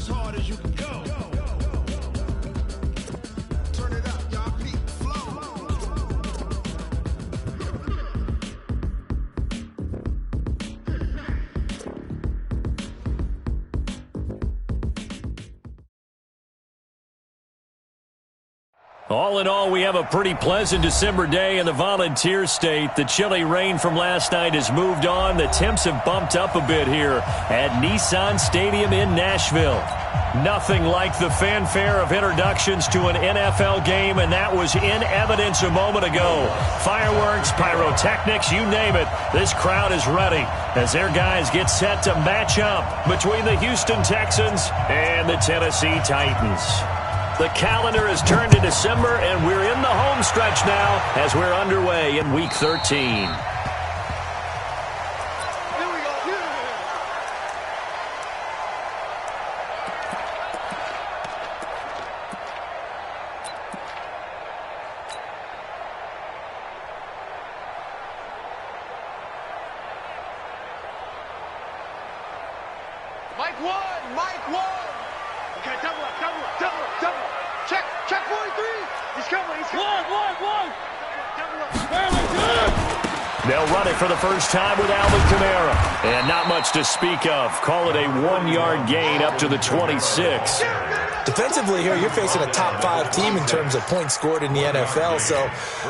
as hard as you can go. Turn it up, y'all. Peak flow. All in all, we have a pretty pleasant December day in the Volunteer State. The chilly rain from last night has moved on. The temps have bumped up a bit here at Nissan Stadium in Nashville. Nothing like the fanfare of introductions to an NFL game, and that was in evidence a moment ago. Fireworks, pyrotechnics, you name it. This crowd is ready as their guys get set to match up between the Houston Texans and the Tennessee Titans. The calendar has turned to December, and we're in the home stretch now as we're underway in Week 13. Mike one. Okay, double up. Check 43. He's coming. One. Double up. They'll run it for the first time with Alvin Kamara. And not much to speak of. Call it a 1-yard gain up to the 26. Defensively here, you're facing a top 5 team in terms of points scored in the NFL. So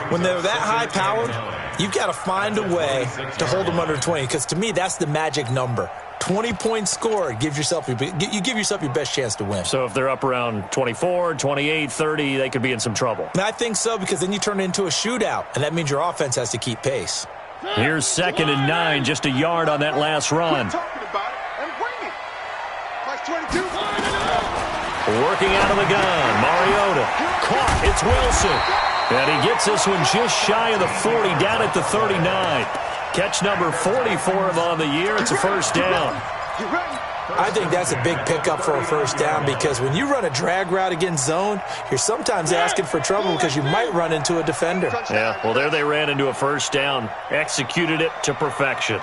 when they're that high-powered, you've got to find a way to hold them under 20. Because to me, that's the magic number. 20 points scored, you give yourself your best chance to win. So if they're up around 24, 28, 30, they could be in some trouble. And I think so, because then you turn it into a shootout, and that means your offense has to keep pace. Here's 2nd and 9, just a yard on that last run. Working out of the gun, Mariota. Caught, it's Wilson. And he gets this one just shy of the 40, down at the 39. Catch number 40 for him on the year. It's a first down. I think that's a big pickup for a first down, because when you run a drag route against zone, you're sometimes asking for trouble because you might run into a defender. Yeah, well, there they ran into a first down. Executed it to perfection. And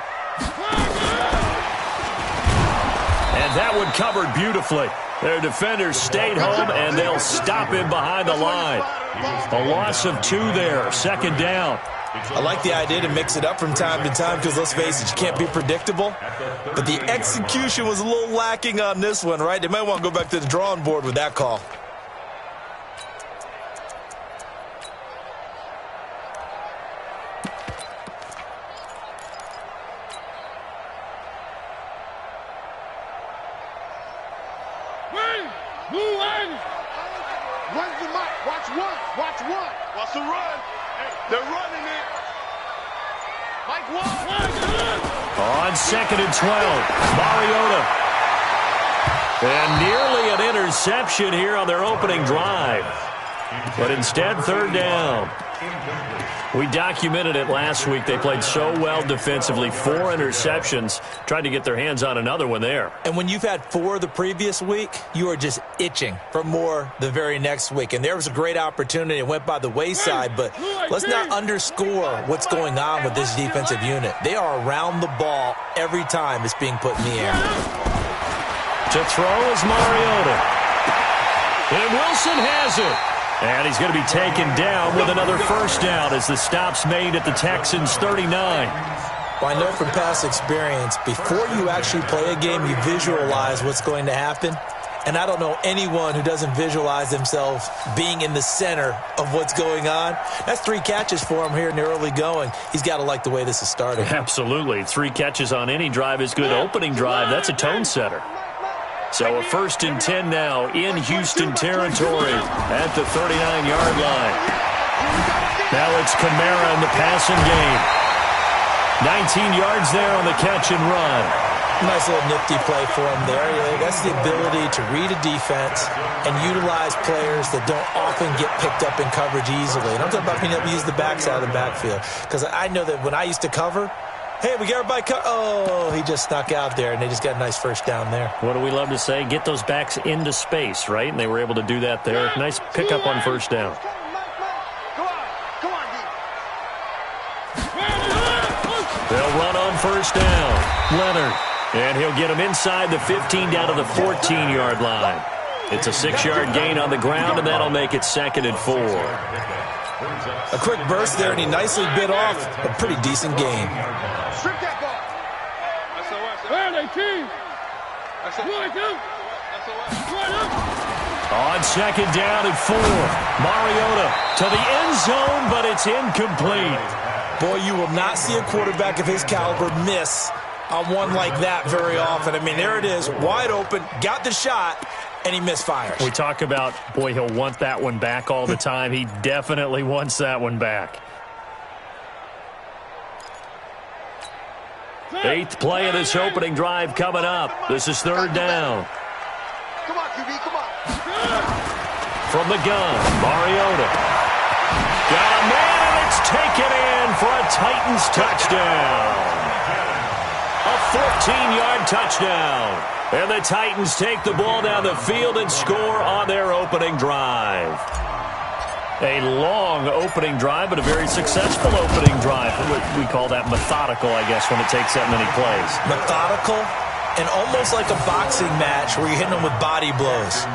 that one covered beautifully. Their defenders stayed home, and they'll stop him behind the line. A loss of 2 there, 2nd down. I like the idea to mix it up from time to time, because let's face it, you can't be predictable. But the execution was a little lacking on this one, right? They might want to go back to the drawing board with that call. Runs the mic. Watch one. Watch the run. They're running it. Mike one. On 2nd and 12, Mariota. And nearly an interception here on their opening drive. But instead, 3rd down. We documented it last week. They played so well defensively. 4 interceptions. Tried to get their hands on another one there. And when you've had 4 the previous week, you are just itching for more the very next week. And there was a great opportunity. It went by the wayside, but let's not underscore what's going on with this defensive unit. They are around the ball every time it's being put in the air. To throw is Mariota. And Wilson has it. And he's going to be taken down with another first down as the stop's made at the Texans' 39. Well, I know from past experience, before you actually play a game, you visualize what's going to happen. And I don't know anyone who doesn't visualize themselves being in the center of what's going on. That's 3 catches for him here in the early going. He's got to like the way this is starting. Absolutely. 3 catches on any drive is good. Opening drive, that's a tone setter. So a 1st and 10 now in Houston territory at the 39-yard line. Now it's Kamara in the passing game. 19 yards there on the catch and run. Nice little nifty play for him there. Yeah, that's the ability to read a defense and utilize players that don't often get picked up in coverage easily. And I'm talking about being able to use the backside of the backfield. Because I know that when I used to cover, hey, we got everybody oh, he just snuck out there, and they just got a nice first down there. What do we love to say? Get those backs into space, right? And they were able to do that there. Nice pickup on first down. They'll run on first down. Leonard And he'll get him inside the 15 down to the 14-yard line. It's a 6-yard gain on the ground, and that'll make it 2nd and 4. A quick burst there, and he nicely bit off a pretty decent gain. Strip that ball. On 2nd down and 4. Mariota to the end zone, but it's incomplete. Boy, you will not see a quarterback of his caliber miss on one like that very often. I mean, there it is, wide open, got the shot, and he misfires. We talk about, boy, he'll want that one back all the time. He definitely wants that one back. 8th play of this opening drive coming up. This is 3rd down. Come on, QB, come on. From the gun, Mariota. Got a man, and it's taken in for a Titans touchdown. A 14-yard touchdown. And the Titans take the ball down the field and score on their opening drive. A long opening drive, but a very successful opening drive. We call that methodical, I guess, when it takes that many plays. Methodical and almost like a boxing match where you're hitting them with body blows.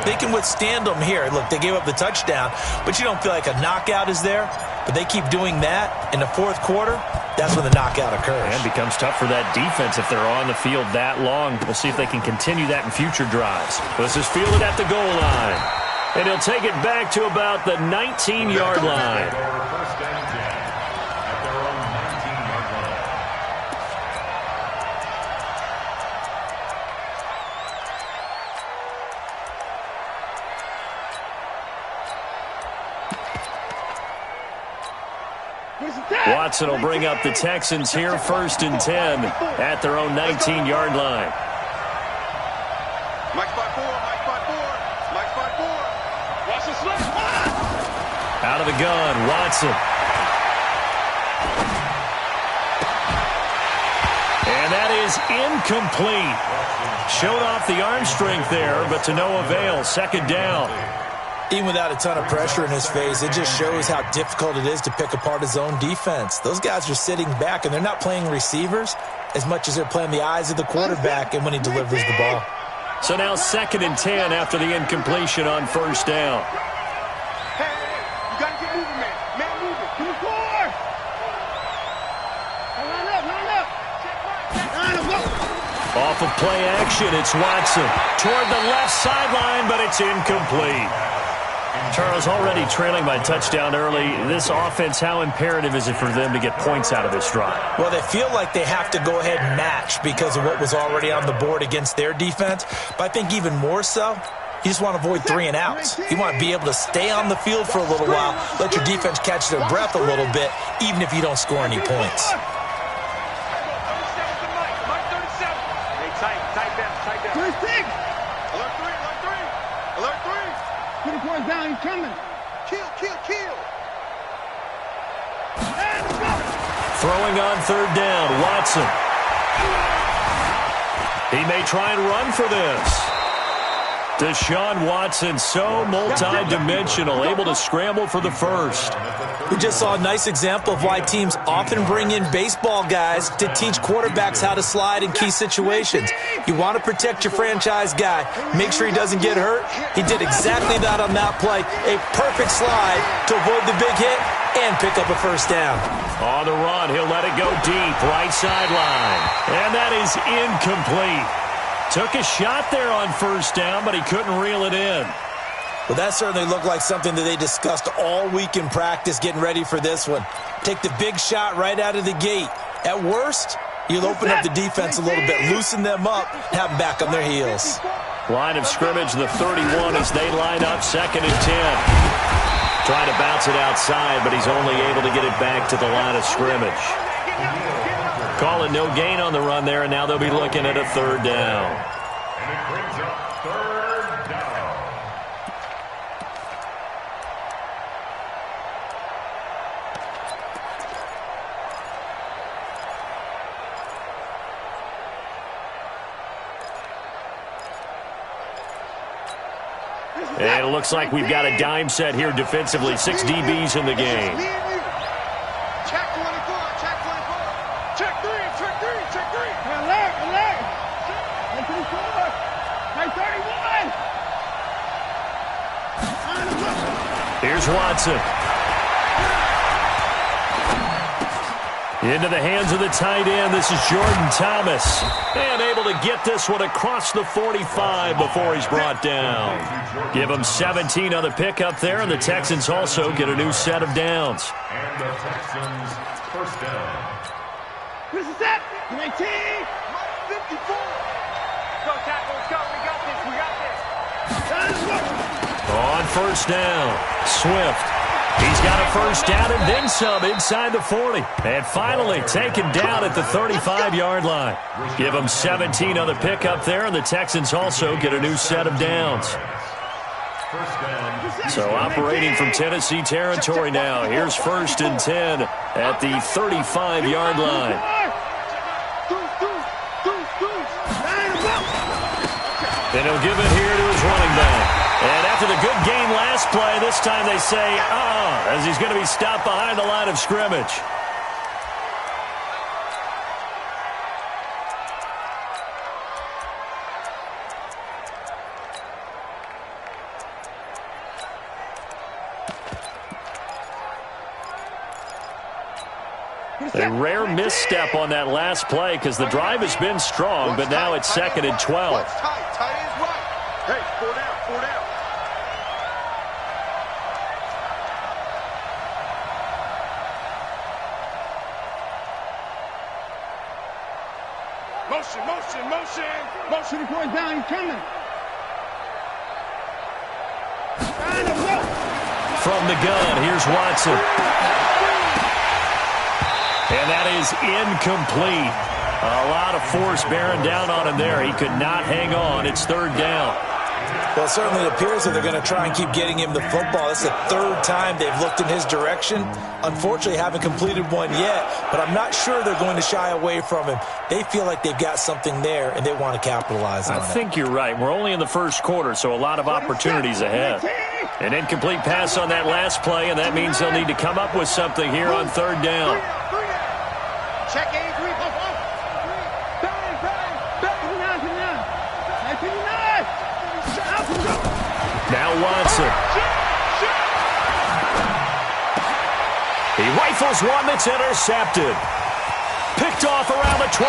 They can withstand them here. Look, they gave up the touchdown, but you don't feel like a knockout is there. But they keep doing that in the 4th quarter. That's when the knockout occurs. And it becomes tough for that defense if they're on the field that long. We'll see if they can continue that in future drives. This is fielded at the goal line. And he'll take it back to about the 19-yard line. Watson will bring up the Texans here, 1st and 10 at their own 19-yard line. Mike spot 4, Mike spot 4, Mike spot 4. Watch the slip. Out of the gun, Watson. And that is incomplete. Showed off the arm strength there, but to no avail. 2nd down. Even without a ton of pressure in his face, it just shows how difficult it is to pick apart his own defense. Those guys are sitting back, and they're not playing receivers as much as they're playing the eyes of the quarterback and when he delivers the ball. So now 2nd and 10 after the incompletion on 1st down. Hey, you got to get moving, man. Man, moving. Come on, forward. Line up, line up. Line up, go. Off of play action, it's Watson. Toward the left sideline, but it's incomplete. Charles, already trailing by touchdown early. This offense, how imperative is it for them to get points out of this drive? Well, they feel like they have to go ahead and match because of what was already on the board against their defense. But I think even more so, you just want to avoid 3 and outs. You want to be able to stay on the field for a little while, let your defense catch their breath a little bit, even if you don't score any points. Down, he's coming. Kill, kill, kill. Throwing on 3rd down, Watson. He may try and run for this. Deshaun Watson, so multi-dimensional, able to scramble for the 1st. We just saw a nice example of why teams often bring in baseball guys to teach quarterbacks how to slide in key situations. You want to protect your franchise guy. Make sure he doesn't get hurt. He did exactly that on that play. A perfect slide to avoid the big hit and pick up a 1st down. On the run, he'll let it go deep, right sideline. And that is incomplete. Took a shot there on 1st down, but he couldn't reel it in. Well, that certainly looked like something that they discussed all week in practice getting ready for this one. Take the big shot right out of the gate. At worst, you'll open up the defense a little bit, loosen them up, have them back on their heels. Line of scrimmage, the 31 as they line up, 2nd and 10. Trying to bounce it outside, but he's only able to get it back to the line of scrimmage. Calling no gain on the run there, and now they'll be looking at a 3rd down. And it brings up 3rd down. And it looks like we've got a dime set here defensively. 6 DBs in the game. Check 24, check 24. Check 3, check 3, check 3. Alert, alert. Here's Watson. Into the hands of the tight end. This is Jordan Thomas. And able to get this one across the 45 before he's brought down. Give him 17 on the pickup there, and the Texans also get a new set of downs. And the Texans first down. This is it. 19. 54. Go, tackle. Let's go. We got this. On first down, Swift. He's got a first down and then some inside the 40. And finally taken down at the 35-yard line. Give him 17 on the pickup there, and the Texans also get a new set of downs. So operating from Tennessee territory now. Here's 1st and 10 at the 35-yard line. And he'll give it here to his running back. And after the good game last play, this time they say, as he's going to be stopped behind the line of scrimmage. A rare misstep on that last play because the drive has been strong, but now it's 2nd and 12. Tight end's right. Hey, 4 down. Motion going down. He's coming. From the gun, here's Watson. And that is incomplete. A lot of force bearing down on him there. He could not hang on. It's 3rd down. Well, it certainly appears that they're going to try and keep getting him the football. It's the 3rd time they've looked in his direction. Unfortunately, haven't completed one yet, but I'm not sure they're going to shy away from him. They feel like they've got something there, and they want to capitalize on it. I think you're right. We're only in the 1st quarter, so a lot of opportunities ahead. An incomplete pass on that last play, and that means they'll need to come up with something here on 3rd down. Check A3. Now Watson. He rifles one that's intercepted. Picked off around the 27.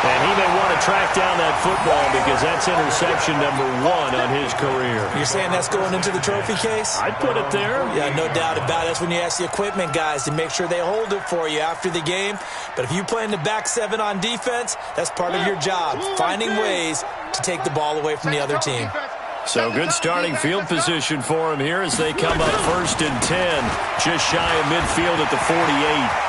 And he may want to track down that football because that's interception number 1 on his career. You're saying that's going into the trophy case? I'd put it there. Yeah, no doubt about it. That's when you ask the equipment guys to make sure they hold it for you after the game. But if you play in the back 7 on defense, that's part of your job, finding ways to take the ball away from the other team. So good starting field position for him here as they come up 1st and 10, just shy of midfield at the 48.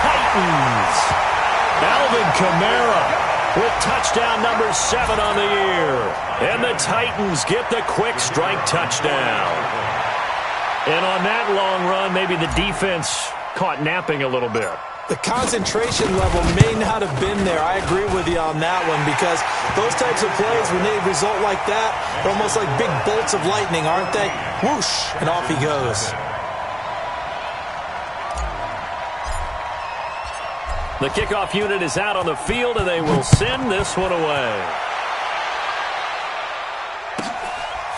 Titans. Alvin Kamara with touchdown number 7 on the year. And the Titans get the quick strike touchdown. And on that long run, maybe the defense caught napping a little bit. The concentration level may not have been there. I agree with you on that one because those types of plays, when they result like that, they're almost like big bolts of lightning, aren't they? Whoosh, and off he goes. The kickoff unit is out on the field, and they will send this one away.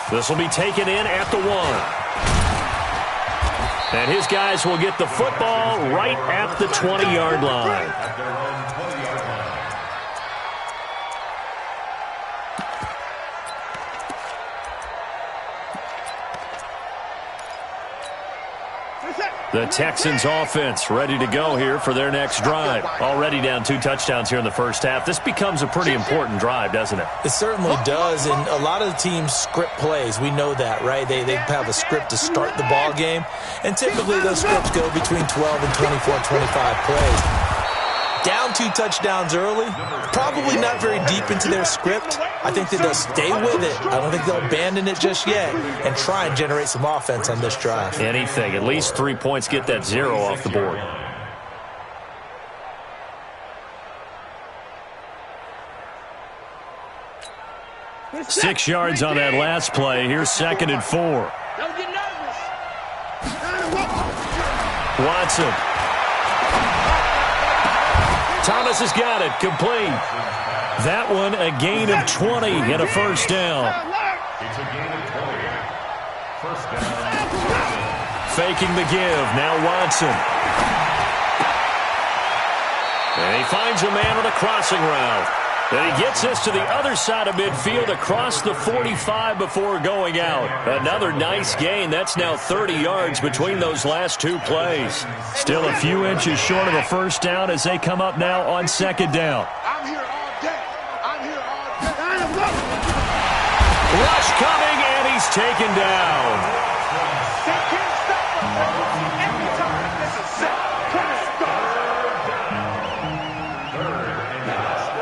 This will be taken in at the 1. And his guys will get the football right at the 20-yard line. The Texans offense ready to go here for their next drive. Already down 2 touchdowns here in the first half. This becomes a pretty important drive, doesn't it? It certainly does, and a lot of the teams script plays. We know that, right? They have a script to start the ball game, and typically those scripts go between 12 and 24, 25 plays. Down 2 touchdowns early, probably not very deep into their script. I think that they'll stay with it. I don't think they'll abandon it just yet and try and generate some offense on this drive. Anything. At least 3 points, get that 0 off the board. Six yards on that last play. Here's 2nd and 4. Don't get nervous. Watson. Thomas has got it. Complete. That one a gain of 20 and a first down. It's a gain of 20. First down. Faking the give. Now Watson. And he finds a man on the crossing route. And he gets this to the other side of midfield across the 45 before going out. Another nice gain. That's now 30 yards between those last two plays. Still a few inches short of a first down as they come up now on second down. I'm here all day. I'm here all day. Rush coming, and he's taken down. They can't stop us. Every time there's a set. Third and last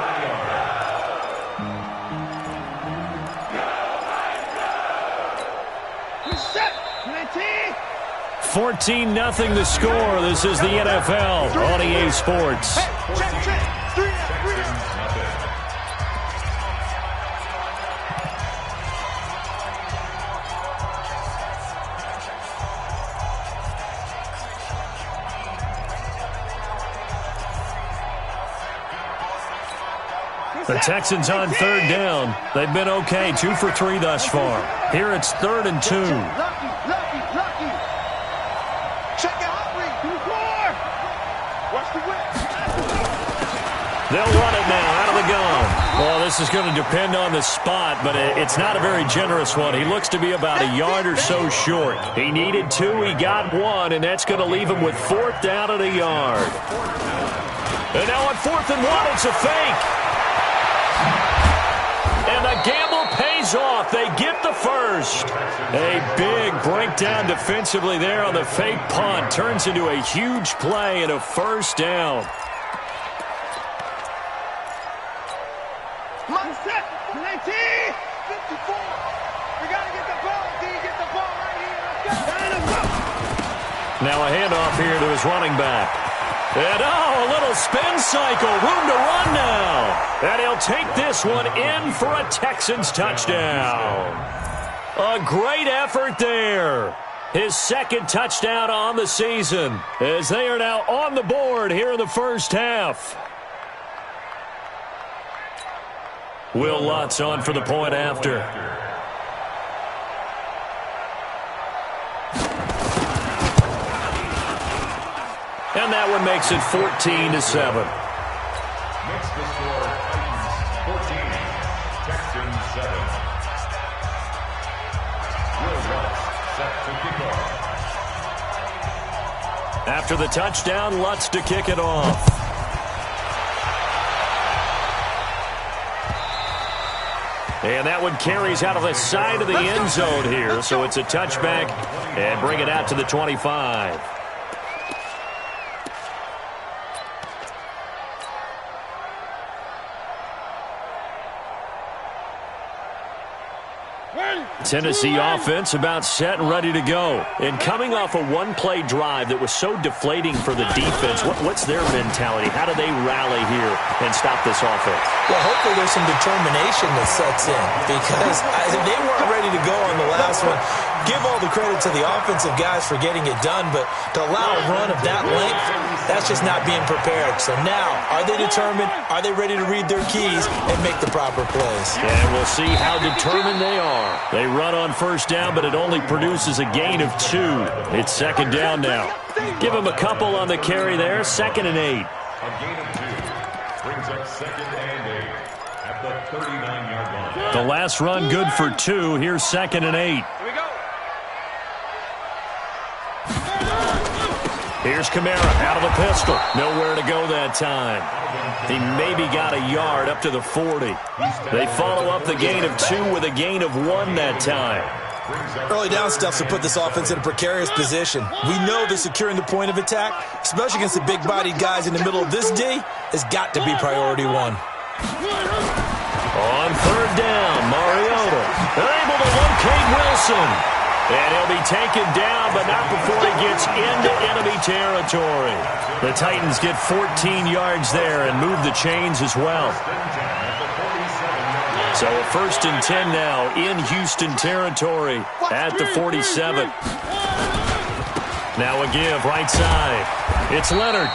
14-0 the score. This is the NFL on EA Sports. Check. 3 The Texans on third down. They've been okay, 2 for 3 thus far. Here it's 3rd and 2. Lucky. Check it out, watch the whip. They'll run it now out of the gun. Well, this is going to depend on the spot, but it's not a very generous one. He looks to be about a yard or so short. He needed 2, he got 1, and that's going to leave him with 4th down at a yard. And now on 4th and 1, it's a fake. And the gamble pays off. They get the first. A big breakdown defensively there on the fake punt. Turns into a huge play and a first down. Set. 19. 54. We got to get the ball. D, get the ball right here. Let's go. Now a handoff here to his running back. And a little spin cycle. Room to run now. And he'll take this one in for a Texans touchdown. A great effort there. His 2nd touchdown on the season as they are now on the board here in the first half. Will Lutz on for the point after. And that one makes it 14-7. Makes the score Titans 14, Texans 7. Will Lutz set to kick off. After the touchdown, Lutz to kick it off. And that one carries out of the side of the end zone here. So it's a touchback and bring it out to the 25. Tennessee offense about set and ready to go. And coming off a one-play drive that was so deflating for the defense, what's their mentality? How do they rally here and stop this offense? Well, hopefully there's some determination that sets in because they weren't ready to go on the last one. Give all the credit to the offensive guys for getting it done, but to allow a run of that length, that's just not being prepared. So now, are they determined? Are they ready to read their keys and make the proper plays? And we'll see how determined they are. They run on first down, but it only produces a gain of 2. It's 2nd down now. Give them a couple on the carry there. 2nd and 8. A gain of 2 brings up 2nd and 8 at the 39-yard line. The last run good for 2. Here's 2nd and 8. Here's Kamara out of the pistol. Nowhere to go that time. He maybe got a yard up to the 40. They follow up the gain of 2 with a gain of 1 that time. Early down stuff to put this offense in a precarious position. We know that securing the point of attack, especially against the big-bodied guys in the middle of this D, has got to be priority 1. On 3rd down, Mariota able to locate Wilson. And he'll be taken down, but not before he gets into enemy territory. The Titans get 14 yards there and move the chains as well. So a 1st and 10 now in Houston territory at the 47. Now a give right side. It's Leonard.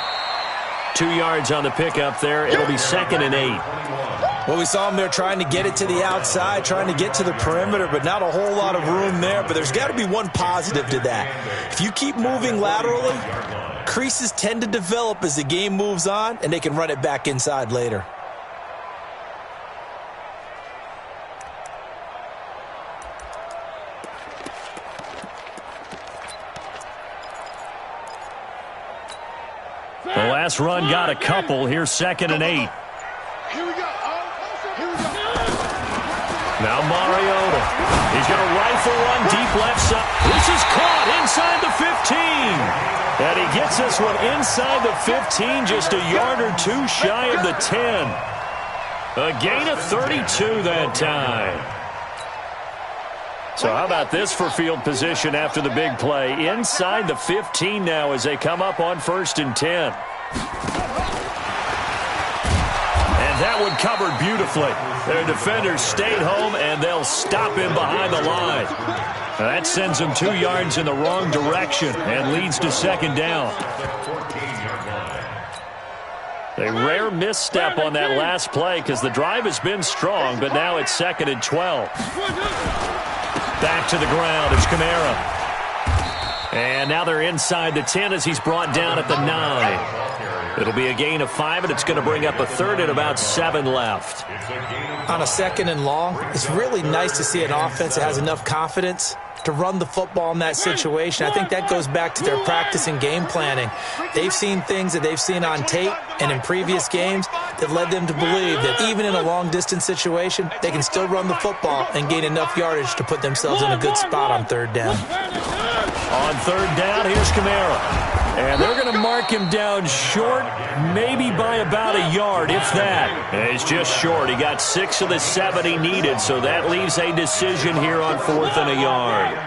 2 yards on the pickup there. It'll be 2nd and 8. Well, we saw him there trying to get it to the outside, trying to get to the perimeter, but not a whole lot of room there. But there's got to be one positive to that. If you keep moving laterally, creases tend to develop as the game moves on, and they can run it back inside later. The last run got a couple. Here's 2nd and 8. Here we go. Here we go. Now Mariota. He's going to rifle one deep left side. This is caught inside the 15. And he gets this one inside the 15, just a yard or two shy of the 10. A gain of 32 that time. So how about this for field position after the big play? Inside the 15 now as they come up on 1st and 10. And that one covered beautifully. Their defenders stayed home, and they'll stop him behind the line. Now that sends them 2 yards in the wrong direction and leads to 2nd down. A rare misstep on that last play because the drive has been strong, but now it's 2nd and 12. Back to the ground. It's Kamara. And now they're inside the 10 as he's brought down at the 9. It'll be a gain of 5, and it's going to bring up a 3rd and about 7 left. On a 2nd and long, it's really nice to see an offense that has enough confidence to run the football in that situation. I think that goes back to their practice and game planning. They've seen things that they've seen on tape and in previous games that led them to believe that even in a long-distance situation, they can still run the football and gain enough yardage to put themselves in a good spot on 3rd down. On 3rd down, here's Kamara. And they're going to mark him down short, maybe by about a yard, if that. And he's just short. He got 6 of the 7 he needed, so that leaves a decision here on 4th and a yard.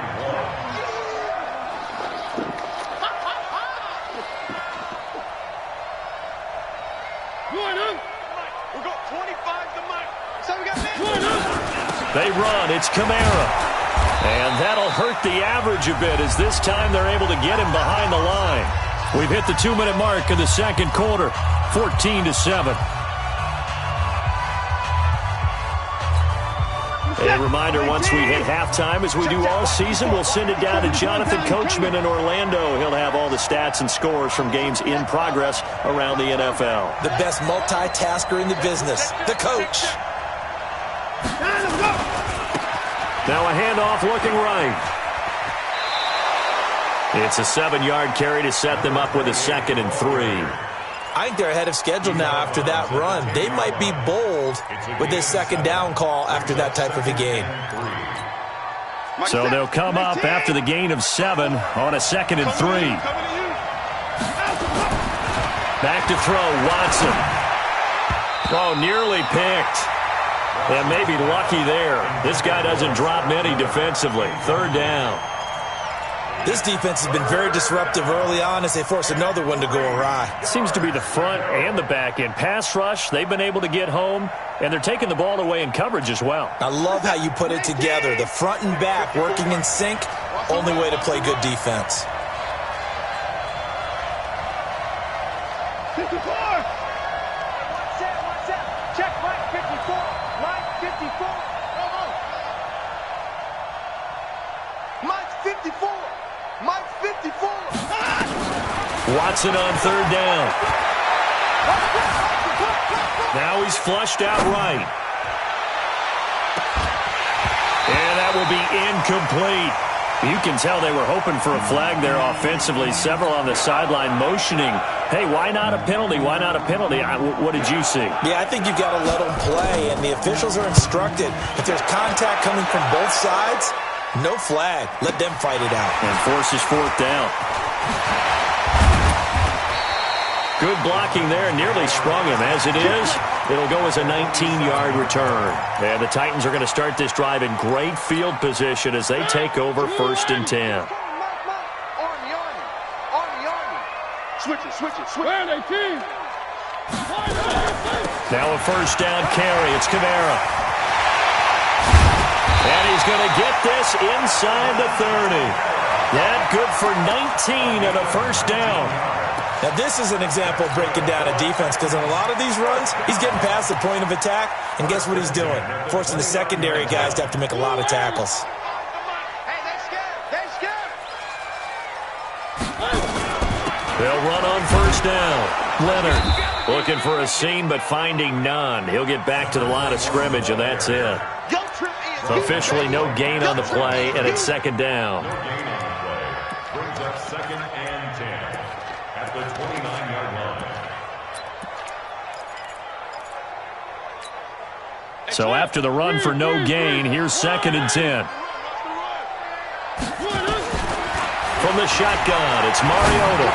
They run. It's Kamara. And that'll hurt the average a bit as this time they're able to get him behind the line. We've hit the 2-minute mark of the 2nd quarter, 14-7. A reminder, once we hit halftime, as we do all season, we'll send it down to Jonathan Coachman in Orlando. He'll have all the stats and scores from games in progress around the NFL. The best multitasker in the business, the coach. Now a handoff looking right. It's a 7-yard carry to set them up with a 2nd and 3. I think they're ahead of schedule now after that run. They might be bold with this 2nd down call after that type of a game. So they'll come up after the gain of 7 on a 2nd and 3. Back to throw, Watson. Oh, nearly picked. And maybe lucky there. This guy doesn't drop many defensively. 3rd down. This defense has been very disruptive early on as they force another one to go awry. Seems to be the front and the back end. Pass rush, they've been able to get home, and they're taking the ball away in coverage as well. I love how you put it together. The front and back working in sync, only way to play good defense. 54! Watch out. Check Mike 54. Mike 54. Mike 54. Mike 54. Watson on 3rd down. Now he's flushed out right. And that will be incomplete. You can tell they were hoping for a flag there offensively. Several on the sideline motioning, hey, why not a penalty? Why not a penalty? What did you see? Yeah, I think you've got to let them play, and the officials are instructed. If there's contact coming from both sides, no flag. Let them fight it out. And forces 4th down. Good blocking there. Nearly sprung him. As it is, it'll go as a 19-yard return. And the Titans are going to start this drive in great field position as they take over 1st and 10. Switch it. Where are they, team? Now a 1st down carry. It's Kamara. And he's going to get this inside the 30. That good for 19 and a 1st down. Now, this is an example of breaking down a defense because in a lot of these runs, he's getting past the point of attack, and guess what he's doing? Forcing the secondary guys to have to make a lot of tackles. They'll run on first down. Leonard looking for a seam but finding none. He'll get back to the line of scrimmage, and that's it. Officially no gain on the play, and it's second down. Brings up 2nd and 10 at the 29-yard line. So after the run for no gain, here's 2nd and 10. From the shotgun, it's Mariota.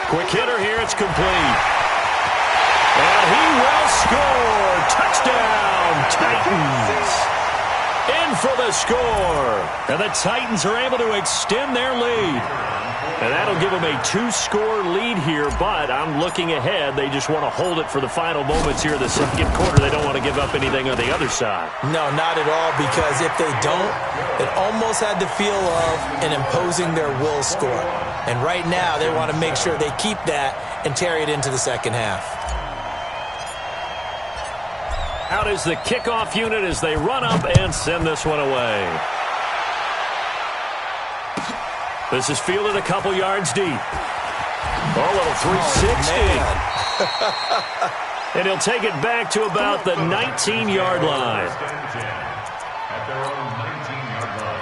Quick hitter here, it's complete. And he will score. Touchdown, Titans. In for the score. And the Titans are able to extend their lead. And that'll give them a 2-score lead here, but I'm looking ahead. They just want to hold it for the final moments here of the second quarter. They don't want to give up anything on the other side. No, not at all, because if they don't, it almost had the feel of an imposing their will score. And right now, they want to make sure they keep that and carry it into the second half. Out is the kickoff unit as they run up and send this one away. This is fielded a couple yards deep. A little 360. And he'll take it back to about the 19-yard line. At their own 19-yard line.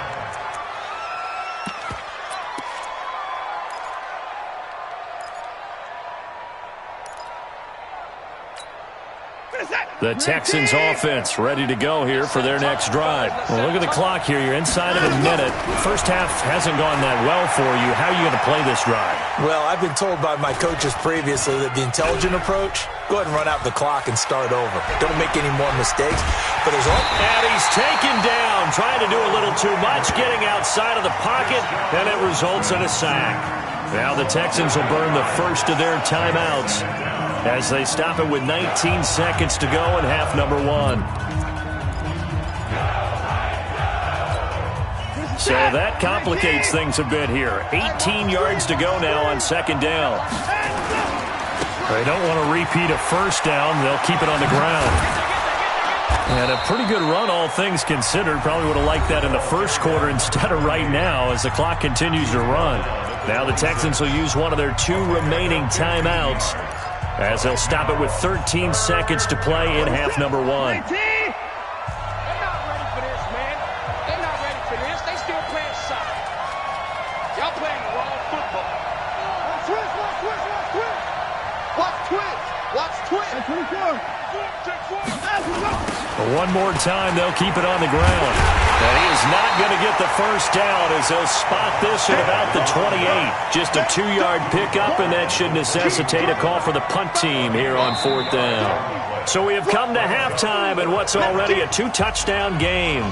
The Texans offense ready to go here for their next drive. Well, look at the clock here. You're inside of a minute. First half hasn't gone that well for you. How are you going to play this drive? Well, I've been told by my coaches previously that the intelligent approach, go ahead and run out the clock and start over. Don't make any more mistakes. But there's and he's taken down, trying to do a little too much, getting outside of the pocket, and it results in a sack. Now the Texans will burn the first of their timeouts as they stop it with 19 seconds to go in half number 1. So that complicates things a bit here. 18 yards to go now on second down. They don't want to repeat a first down. They'll keep it on the ground. And a pretty good run, all things considered. Probably would have liked that in the first quarter instead of right now as the clock continues to run. Now the Texans will use one of their 2 remaining timeouts as they'll stop it with 13 seconds to play in half number 1. They're not ready for this, man. They're not ready for this. They still playing soccer. Y'all playing the wrong football. Watch twist. One more time, they'll keep it on the ground. And he is not going to get the first down as they'll spot this at about the 28. Just a 2-yard pickup, and that should necessitate a call for the punt team here on 4th down. So we have come to halftime in what's already a 2-touchdown game.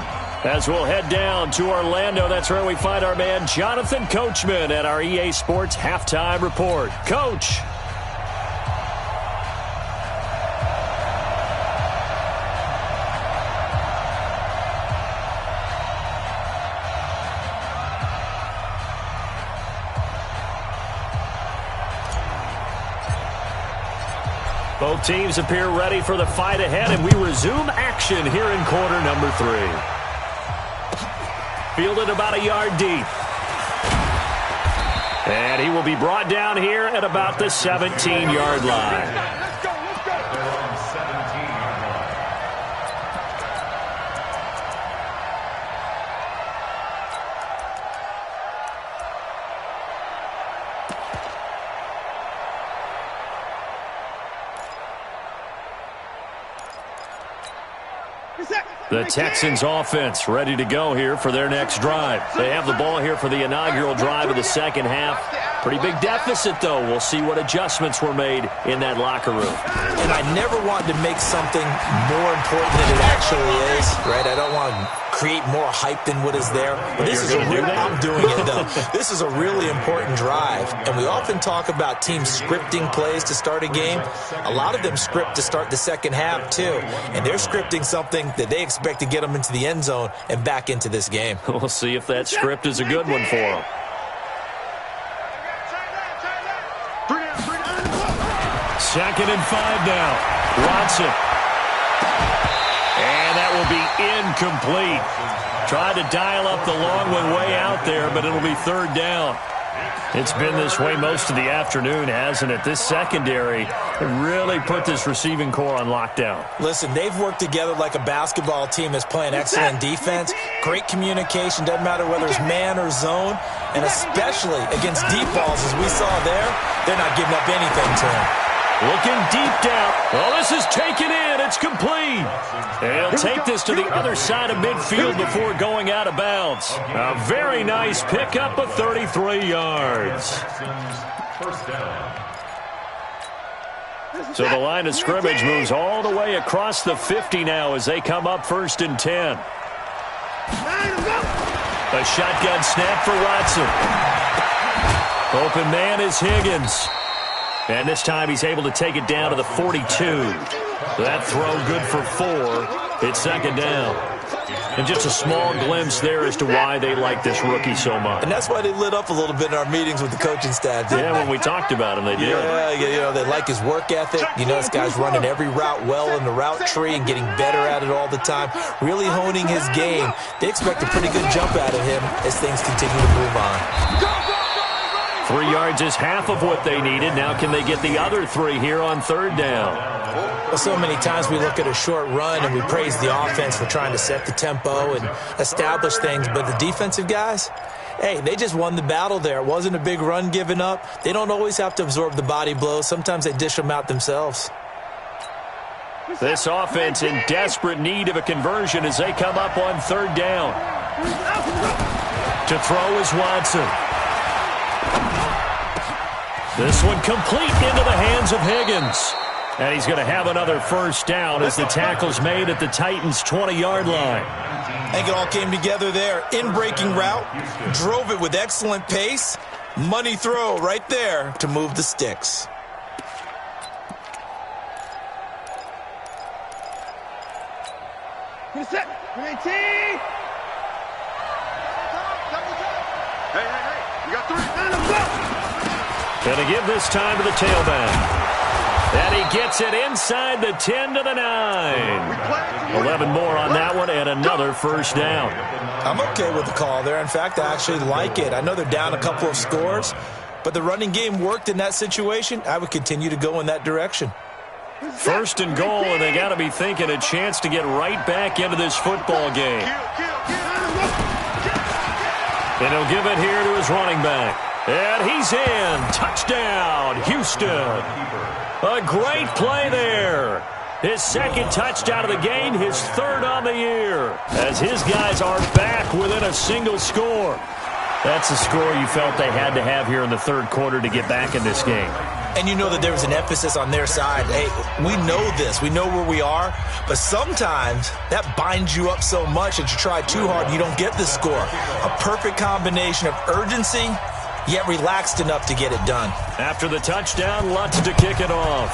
As we'll head down to Orlando, that's where we find our man Jonathan Coachman at our EA Sports Halftime Report. Coach. Both teams appear ready for the fight ahead, and we resume action here in quarter number 3. Fielded about a yard deep. And he will be brought down here at about the 17-yard line. The Texans offense ready to go here for their next drive. They have the ball here for the inaugural drive of the second half. Pretty big deficit, though. We'll see what adjustments were made in that locker room. And I never want to make something more important than it actually is, right? I don't want to create more hype than what is there. But this is I'm doing it, though. This is a really important drive. And we often talk about teams scripting plays to start a game. A lot of them script to start the second half, too. And they're scripting something that they expect to get them into the end zone and back into this game. We'll see if that script is a good one for them. 2nd and 5 now. Watson. And that will be incomplete. Tried to dial up the long one way out there, but it'll be 3rd down. It's been this way most of the afternoon, hasn't it? This secondary really put this receiving core on lockdown. Listen, they've worked together like a basketball team that's playing excellent defense. Great communication, doesn't matter whether it's man or zone. And especially against deep balls, as we saw there, they're not giving up anything to him. Looking deep down. Well, this is taken in. It's complete. They'll take this to the other side of midfield before going out of bounds. A very nice pickup of 33 yards. First down. So the line of scrimmage moves all the way across the 50 now as they come up 1st and 10. A shotgun snap for Watson. Open man is Higgins. And this time he's able to take it down to the 42. That throw good for 4. It's 2nd down. And just a small glimpse there as to why they like this rookie so much. And that's why they lit up a little bit in our meetings with the coaching staff. Yeah, when we talked about him, they did. Yeah, they like his work ethic. You know, this guy's running every route well in the route tree and getting better at it all the time, really honing his game. They expect a pretty good jump out of him as things continue to move on. 3 yards is half of what they needed. Now can they get the other 3 here on 3rd down? Well, so many times we look at a short run and we praise the offense for trying to set the tempo and establish things, but the defensive guys, hey, they just won the battle there. It wasn't a big run given up. They don't always have to absorb the body blows. Sometimes they dish them out themselves. This offense in desperate need of a conversion as they come up on 3rd down. To throw is Watson. This one complete into the hands of Higgins. And he's going to have another 1st down as the tackle's made at the Titans' 20-yard line. I think it all came together there. In-breaking route, drove it with excellent pace. Money throw right there to move the sticks. Hey, you got 3. Going to give this time to the tailback. And he gets it inside the 10 to the 9. 11 more on that one and another 1st down. I'm okay with the call there. In fact, I actually like it. I know they're down a couple of scores, but the running game worked in that situation. I would continue to go in that direction. 1st and goal, and they got to be thinking a chance to get right back into this football game. And he'll give it here to his running back. And he's in. Touchdown, Houston. A great play there. His 2nd touchdown of the game, his 3rd on the year. As his guys are back within a single score. That's a score you felt they had to have here in the 3rd quarter to get back in this game. And you know that there was an emphasis on their side. Hey, we know this. We know where we are. But sometimes that binds you up so much that you try too hard and you don't get the score. A perfect combination of urgency, yet relaxed enough to get it done. After the touchdown, Lutz to kick it off.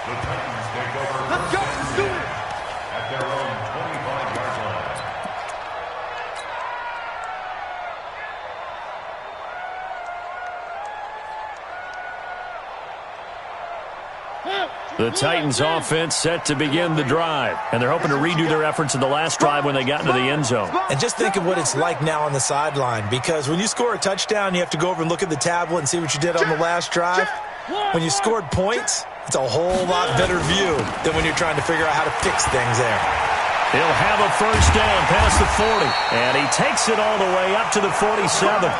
The Titans take over. Let's go. Let's do it. At their own 25-yard line. The Titans offense set to begin the drive, and they're hoping to redo their efforts in the last drive when they got into the end zone. And just think of what it's like now on the sideline, because when you score a touchdown, you have to go over and look at the tablet and see what you did on the last drive. When you scored points, it's a whole lot better view than when you're trying to figure out how to fix things there. He'll have a 1st down past the 40, and he takes it all the way up to the 47.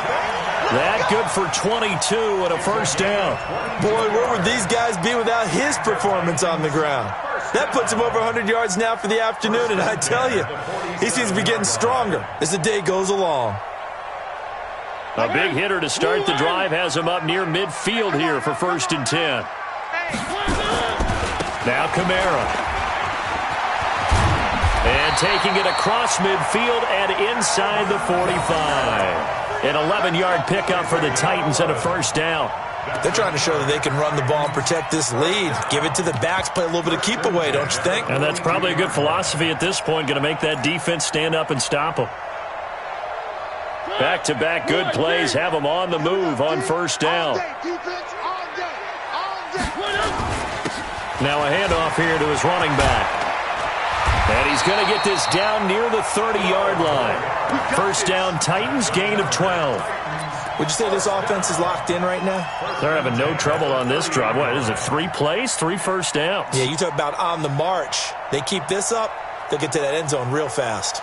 That good for 22 and a 1st down. Boy, where would these guys be without his performance on the ground? That puts him over 100 yards now for the afternoon, and I tell you, he seems to be getting stronger as the day goes along. A big hitter to start the drive has him up near midfield here for 1st and 10. Now Kamara. And taking it across midfield and inside the 45. An 11-yard pickup for the Titans and a 1st down. They're trying to show that they can run the ball and protect this lead. Give it to the backs, play a little bit of keep away, don't you think? And that's probably a good philosophy at this point, going to make that defense stand up and stop them. Back-to-back good plays have them on the move on first down. Now a handoff here to his running back. And he's going to get this down near the 30-yard line. First down, Titans, gain of 12. Would you say this offense is locked in right now? They're having no trouble on this drive. What is it, 3 plays, 3 first downs? Yeah, you talk about on the march. They keep this up, they'll get to that end zone real fast.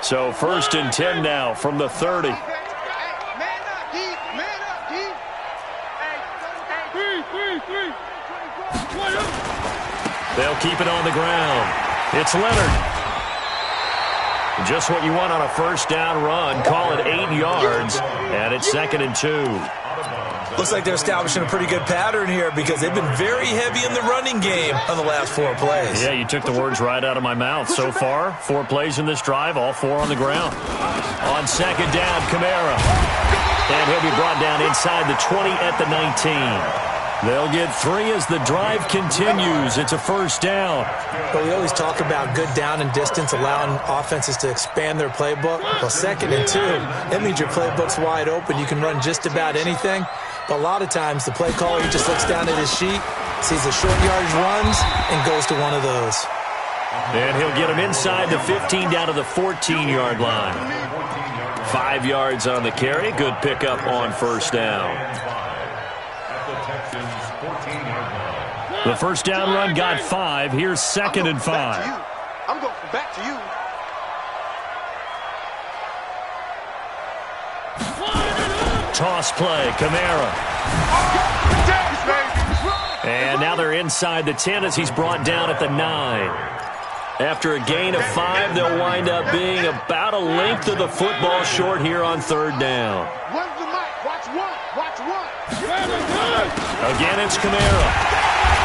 So first and 10 now from the 30. They'll keep it on the ground. It's Leonard. Just what you want on a first down run. Call it 8 yards, and it's 2nd and 2. Looks like they're establishing a pretty good pattern here because they've been very heavy in the running game on the last 4 plays. Yeah, you took the words right out of my mouth. So far, 4 plays in this drive, all 4 on the ground. On 2nd down, Kamara. And he'll be brought down inside the 20 at the 19. They'll get 3 as the drive continues. It's a first down. But we always talk about good down and distance, allowing offenses to expand their playbook. Well, 2nd and 2, that means your playbook's wide open. You can run just about anything. But a lot of times, the play caller, he just looks down at his sheet, sees the short yardage runs, and goes to one of those. And he'll get him inside the 15 down to the 14-yard line. 5 yards on the carry. Good pickup on first down. The first down run got 5. Here's 2nd and 5. I'm going back to you. Toss play, Kamara. And now they're inside the 10 as he's brought down at the 9. After a gain of 5, they'll wind up being about a length of the football short here on 3rd down. Again, it's Kamara.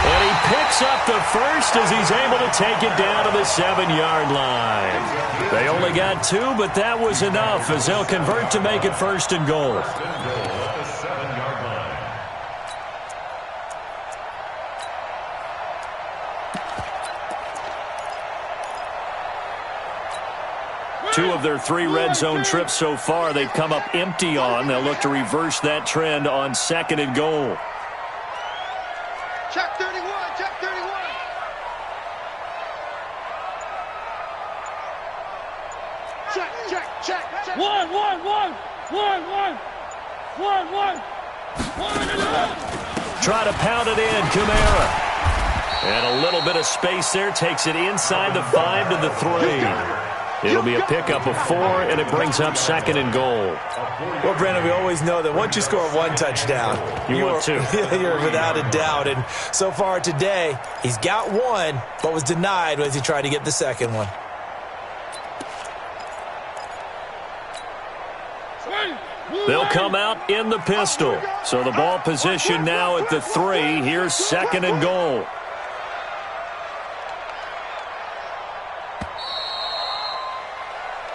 And he picks up the first as he's able to take it down to the 7-yard line. They only got 2, but that was enough as they'll convert to make it 1st and goal. Two of their 3 red zone trips so far they've come up empty on. They'll look to reverse that trend on 2nd and goal. Check 31, check 31. Check. 1. Try to pound it in, Kamara. And a little bit of space there, takes it inside the 5 to the 3. It'll be a pickup of 4, and it brings up 2nd and goal. Well, Brandon, we always know that once you score 1 touchdown, you're without a doubt. And so far today, he's got 1, but was denied as he tried to get the 2nd one. They'll come out in the pistol. So the ball position now at the 3. Here's 2nd and goal.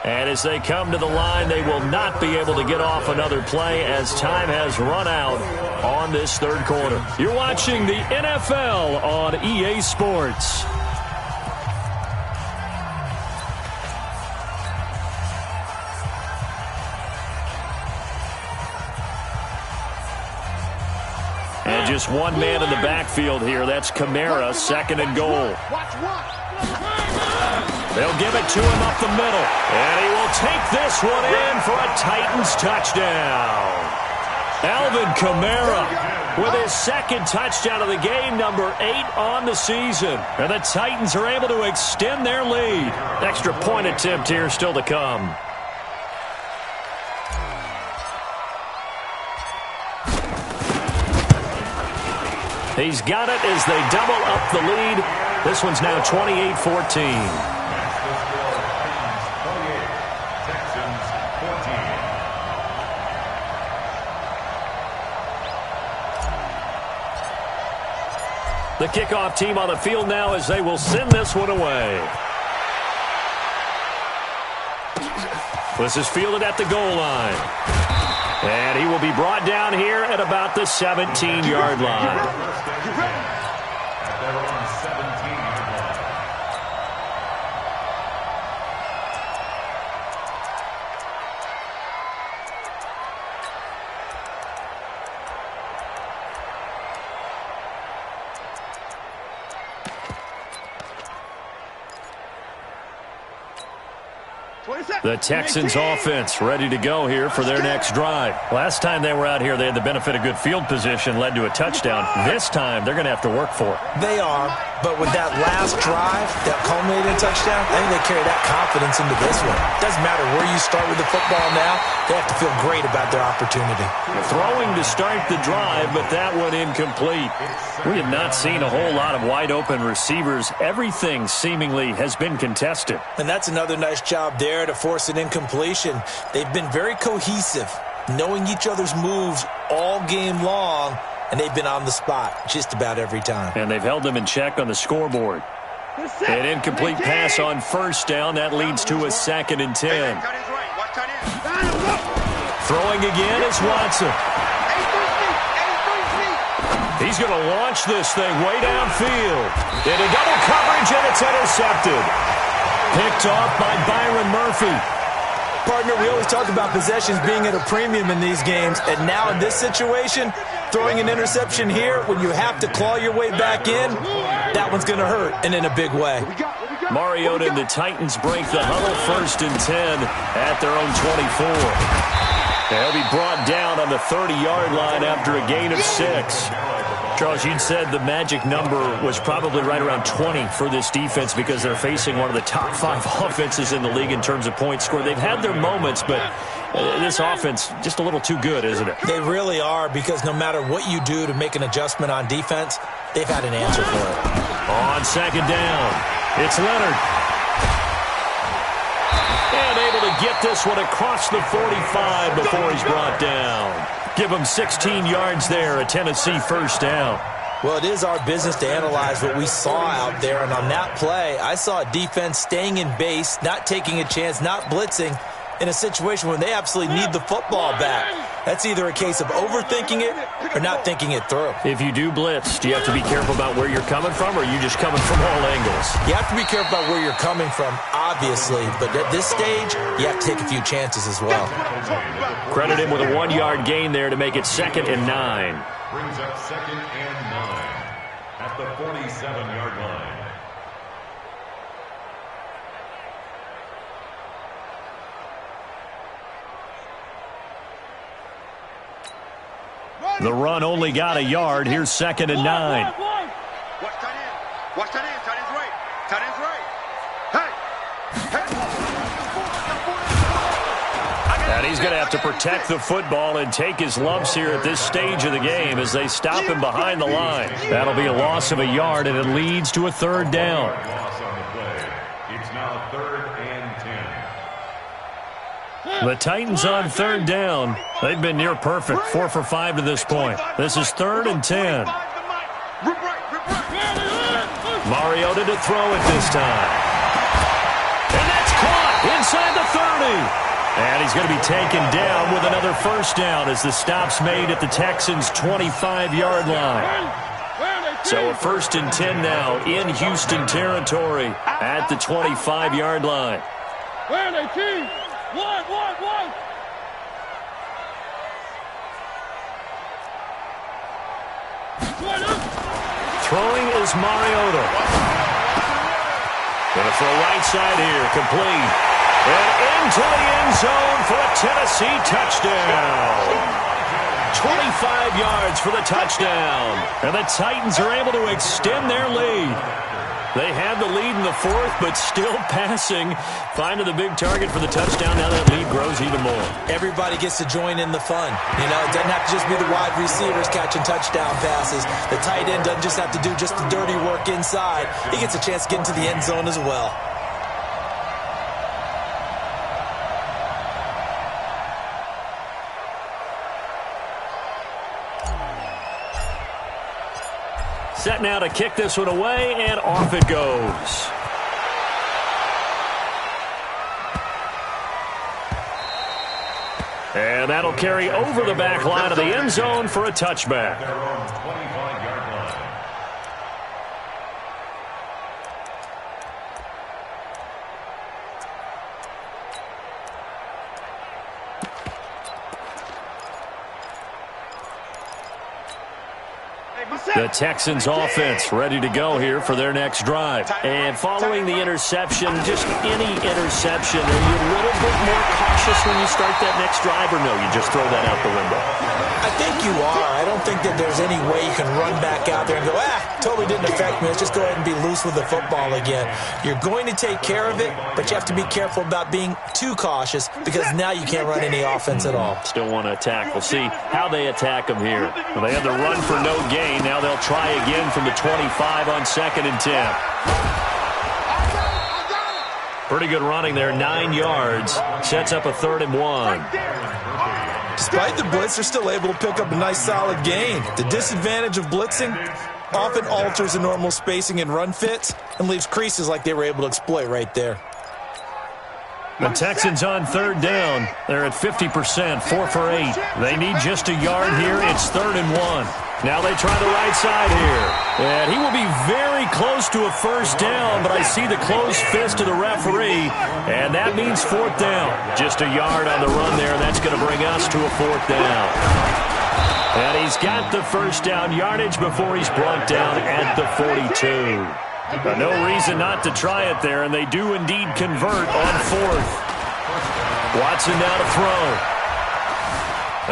And as they come to the line, they will not be able to get off another play as time has run out on this 3rd quarter. You're watching the NFL on EA Sports. And just one man in the backfield here. That's Kamara, 2nd and goal. They'll give it to him up the middle. And he will take this one in for a Titans touchdown. Alvin Kamara with his 2nd touchdown of the game, number 8 on the season. And the Titans are able to extend their lead. Extra point attempt here still to come. He's got it as they double up the lead. This one's now 28-14. The kickoff team on the field now as they will send this one away. This is fielded at the goal line. And he will be brought down here at about the 17-yard line. The Texans offense ready to go here for their next drive. Last time they were out here, they had the benefit of good field position, led to a touchdown. This time, they're going to have to work for it. They are, but with that last drive that culminated in a touchdown, I think they carry that confidence into this one. Doesn't matter where you start with the football now, they have to feel great about their opportunity. Throwing to start the drive, but that one incomplete. We have not seen a whole lot of wide open receivers. Everything seemingly has been contested. And that's another nice job there to force an incompletion. They've been very cohesive, knowing each other's moves all game long, and they've been on the spot just about every time. And they've held them in check on the scoreboard. An incomplete pass on first down. That leads to a 2nd and 10. Throwing again is Watson. He's going to launch this thing way downfield. Into double coverage, and it's intercepted. Picked off by Byron Murphy. Partner, we always talk about possessions being at a premium in these games, and now in this situation, throwing an interception here when you have to claw your way back in, that one's going to hurt, and in a big way. Mariota and the Titans break the huddle, 1st and 10 at their own 24. They'll be brought down on the 30-yard line after a gain of 6. Charles, you said the magic number was probably right around 20 for this defense because they're facing one of the top 5 offenses in the league in terms of points scored. They've had their moments, but this offense just a little too good, isn't it? They really are, because no matter what you do to make an adjustment on defense, they've had an answer for it. On 2nd down, it's Leonard. And able to get this one across the 45 before he's brought down. Give him 16 yards there, a Tennessee 1st down. Well, it is our business to analyze what we saw out there, and on that play, I saw a defense staying in base, not taking a chance, not blitzing, in a situation where they absolutely need the football back. That's either a case of overthinking it or not thinking it through. If you do blitz, do you have to be careful about where you're coming from, or are you just coming from all angles? You have to be careful about where you're coming from, obviously, but at this stage, you have to take a few chances as well. Credit him with a 1-yard gain there to make it 2nd and 9. Brings up 2nd and 9 at the 47-yard line. The run only got a yard. Here's 2nd and 9. Watch tight end. Watch tight end. Tight end's right. Tight end's right. Hey. And he's going to have to protect the football and take his lumps here at this stage of the game as they stop him behind the line. That'll be a loss of a yard, and it leads to a 3rd down. Loss on the play. It's now 3rd and 10. The Titans on 3rd down. They've been near perfect, 4 for 5 to this point. This is 3rd and 10. Mariota to throw it this time. And that's caught inside the 30. And he's going to be taken down with another 1st down as the stop's made at the Texans' 25-yard line. So a 1st and 10 now in Houston territory at the 25-yard line. Throwing is Mariota. Going to throw right side here, complete. And into the end zone for a Tennessee touchdown. 25 yards for the touchdown. And the Titans are able to extend their lead. They had the lead in the 4th, but still passing. Finding the big target for the touchdown. Now that lead grows even more. Everybody gets to join in the fun. You know, it doesn't have to just be the wide receivers catching touchdown passes. The tight end doesn't just have to do just the dirty work inside. He gets a chance to get into the end zone as well. Set now to kick this one away, and off it goes. And that'll carry over the back line of the end zone for a touchback. Their own 25-yard line. The Texans offense ready to go here for their next drive. And following the interception, just any interception, are you a little bit more cautious when you start that next drive, or no, you just throw that out the window? I think you are. I don't think that there's any way you can run back out there and go, totally didn't affect me. Let's just go ahead and be loose with the football again. You're going to take care of it, but you have to be careful about being too cautious because now you can't run any offense at all. Still want to attack. We'll see how they attack them here. Well, they had the run for no gain. Now they'll try again from the 25 on 2nd and 10. Pretty good running there, 9 yards. Sets up a 3rd and 1. Despite the blitz, they're still able to pick up a nice solid gain. The disadvantage of blitzing often alters the normal spacing and run fits and leaves creases like they were able to exploit right there. The Texans on 3rd down. They're at 50%, 4 for 8. They need just a yard here. It's 3rd and 1. Now they try the right side here. And he will be very close to a 1st down, but I see the closed fist of the referee, and that means 4th down. Just a yard on the run there, and that's going to bring us to a 4th down. And he's got the 1st down yardage before he's brought down at the 42. No reason not to try it there, and they do indeed convert on 4th. Watson now to throw.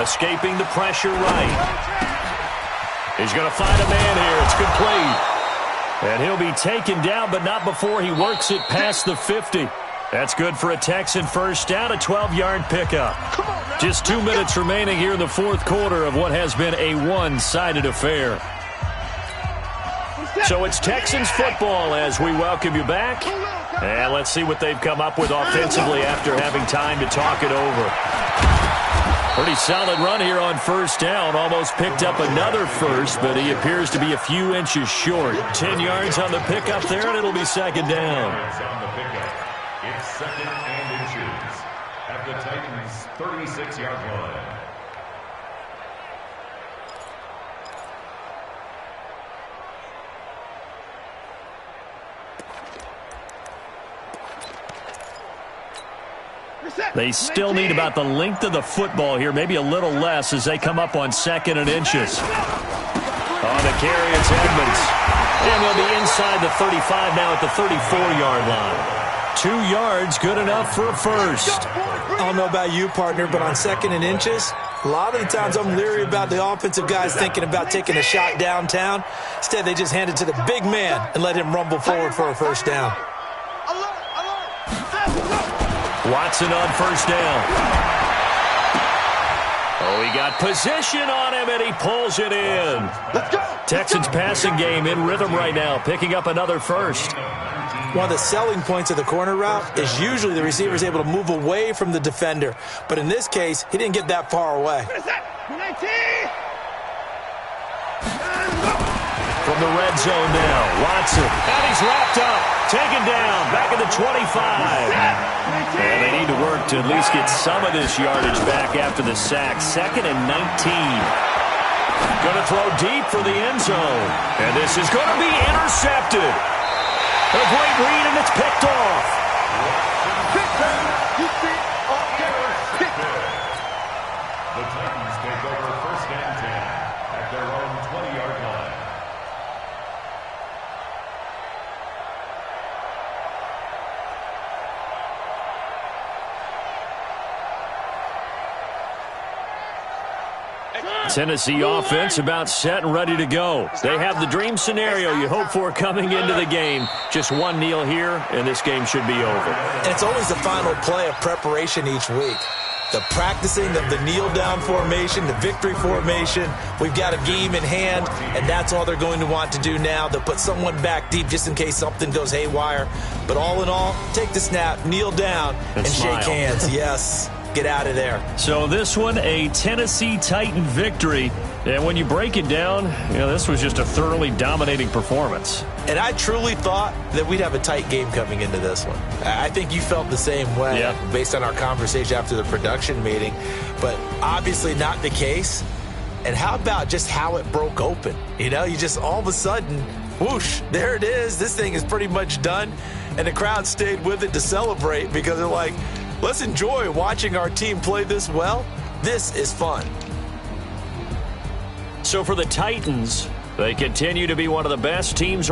Escaping the pressure right. He's going to find a man here. It's complete. And he'll be taken down, but not before he works it past the 50. That's good for a Texan 1st down, a 12-yard pickup. Just 2 minutes remaining here in the 4th quarter of what has been a one-sided affair. So it's Texans football as we welcome you back. And let's see what they've come up with offensively after having time to talk it over. Pretty solid run here on 1st down. Almost picked up another first, but he appears to be a few inches short. 10 yards on the pickup there, and it'll be 2nd down. It's 2nd and inches at the Titans' 36-yard line. They still need about the length of the football here, maybe a little less as they come up on 2nd and inches. On the carry, it's Edmonds. And they'll be inside the 35 now at the 34-yard line. 2 yards, good enough for a 1st. I don't know about you, partner, but on 2nd and inches, a lot of the times I'm leery about the offensive guys thinking about taking a shot downtown. Instead, they just hand it to the big man and let him rumble forward for a 1st down. Watson on 1st down. Oh, he got position on him, and he pulls it in. Let's go. Texans passing game in rhythm right now, picking up another 1st. One of the selling points of the corner route is usually the receiver is able to move away from the defender. But in this case, he didn't get that far away. From the red zone now, Watson. And he's wrapped up, taken down, back at the 25. And they need to work to at least get some of this yardage back after the sack. 2nd and 19. Going to throw deep for the end zone. And this is going to be intercepted. A great read, and it's picked off. The Titans take over 1st and 10 at their own 20-yard line. Tennessee offense about set and ready to go. They have the dream scenario you hope for coming into the game. Just one kneel here, and this game should be over. And it's always the final play of preparation each week. The practicing of the kneel-down formation, the victory formation. We've got a game in hand, and that's all they're going to want to do now. They'll put someone back deep just in case something goes haywire. But all in all, take the snap, kneel down, and shake hands. Yes. Get out of there. So this one, a Tennessee Titan victory. And when you break it down, this was just a thoroughly dominating performance. And I truly thought that we'd have a tight game coming into this one. I think you felt the same way based on our conversation after the production meeting. But obviously not the case. And how about just how it broke open? You just all of a sudden, whoosh, there it is. This thing is pretty much done. And the crowd stayed with it to celebrate because they're like, let's enjoy watching our team play this well. This is fun. So for the Titans, They continue to be one of the best teams